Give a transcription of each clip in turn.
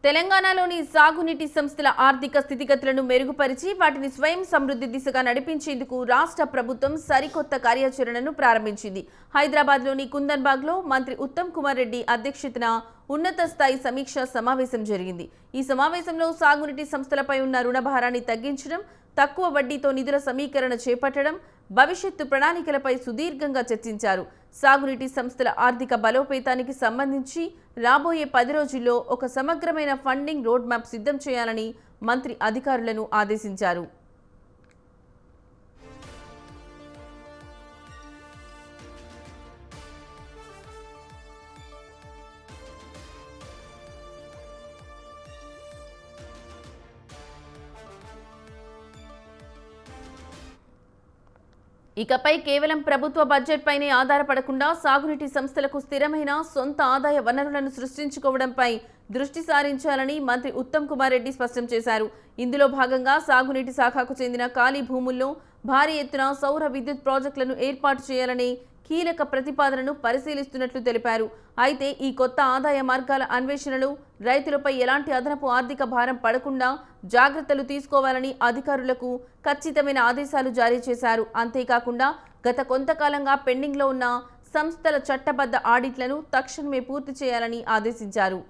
తెలంగాణలోని సాగునీటి సంస్థల ఆర్థిక స్థితిగతులను మెరుగుపరిచి వాటిని స్వయం సమృద్ధి దిశగా నడిపించేందుకు రాష్ట్ర ప్రభుత్వం సరికొత్త కార్యాచరణను ప్రారంభించింది. హైదరాబాద్లోని కుందన్బాగ్లో మంత్రి ఉత్తమ్ కుమార్ రెడ్డి అధ్యక్షతన ఉన్నత స్థాయి సమీక్షా సమావేశం జరిగింది. ఈ సమావేశంలో సాగునీటి సంస్థలపై ఉన్న రుణభారాన్ని తగ్గించడం, తక్కువ వడ్డీతో నిధుల సమీకరణ చేపట్టడం, భవిష్యత్తు ప్రణాళికలపై సుదీర్ఘంగా చర్చించారు. సాగునీటి సంస్థల ఆర్థిక బలోపేతానికి సంబంధించి రాబోయే 10 రోజుల్లో ఒక సమగ్రమైన ఫండింగ్ రోడ్ మ్యాప్ సిద్ధం చేయాలని మంత్రి అధికారులను ఆదేశించారు. ఇకపై కేవలం ప్రభుత్వ బడ్జెట్ పైనే ఆధారపడకుండా సాగునీటి సంస్థలకు స్థిరమైన సొంత ఆదాయ వనరులను సృష్టించుకోవడంపై దృష్టి సారించాలని మంత్రి ఉత్తమ్ కుమార్ రెడ్డి స్పష్టం చేశారు. ఇందులో భాగంగా సాగునీటి శాఖకు చెందిన ఖాళీ భూముల్లో భారీ ఎత్తున సౌర విద్యుత్ ప్రాజెక్టులను ఏర్పాటు చేయాలని కీలక ప్రతిపాదనను పరిశీలిస్తున్నట్లు తెలిపారు. అయితే ఈ కొత్త ఆదాయ మార్గాల అన్వేషణలు రైతులపై ఎలాంటి అదనపు ఆర్థిక భారం పడకుండా జాగ్రత్తలు తీసుకోవాలని అధికారులకు ఖచ్చితమైన ఆదేశాలు జారీ చేశారు. అంతేకాకుండా గత కొంతకాలంగా పెండింగ్లో ఉన్న సంస్థల చట్టబద్ధ ఆడిట్లను తక్షణమే పూర్తి చేయాలని ఆదేశించారు.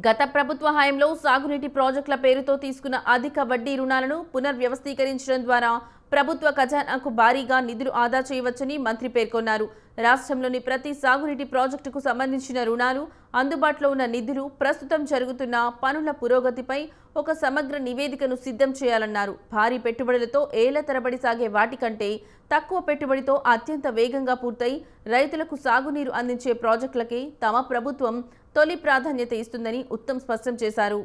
గత ప్రభుత్వ హయాంలో సాగునీటి ప్రాజెక్టుల పేరుతో తీసుకున్న అధిక వడ్డీ రుణాలను పునర్వ్యవస్థీకరించడం ద్వారా ప్రభుత్వ ఖజానాకు భారీగా నిధులు ఆదా చేయవచ్చని మంత్రి పేర్కొన్నారు. రాష్ట్రంలోని ప్రతి సాగునీటి ప్రాజెక్టుకు సంబంధించిన రుణాలు, అందుబాటులో ఉన్న నిధులు, ప్రస్తుతం జరుగుతున్న పనుల పురోగతిపై ఒక సమగ్ర నివేదికను సిద్ధం చేయాలన్నారు. భారీ పెట్టుబడులతో ఏళ్ల తరబడి సాగే వాటికంటే తక్కువ పెట్టుబడితో అత్యంత వేగంగా పూర్తయి రైతులకు సాగునీరు అందించే ప్రాజెక్టులకే తమ ప్రభుత్వం తొలి ప్రాధాన్యత ఇస్తుందని ఉత్తమ్ స్పష్టం చేశారు.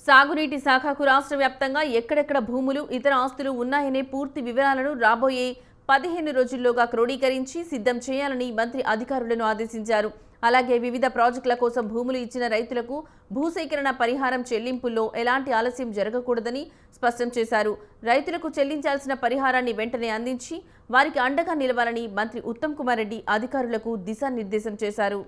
సాగునీటి శాఖకు రాష్ట్ర వ్యాప్తంగా ఎక్కడెక్కడ భూములు, ఇతర ఆస్తులు ఉన్నాయనే పూర్తి వివరాలను రాబోయే 15 రోజుల్లోగా క్రోడీకరించి సిద్ధం చేయాలని మంత్రి అధికారులను ఆదేశించారు. అలాగే వివిధ ప్రాజెక్టుల కోసం భూములు ఇచ్చిన రైతులకు భూసేకరణ పరిహారం చెల్లింపుల్లో ఎలాంటి ఆలస్యం జరగకూడదని స్పష్టం చేశారు. రైతులకు చెల్లించాల్సిన పరిహారాన్ని వెంటనే అందించి వారికి అండగా నిలవాలని మంత్రి ఉత్తమ్ కుమార్ రెడ్డి అధికారులకు దిశానిర్దేశం చేశారు.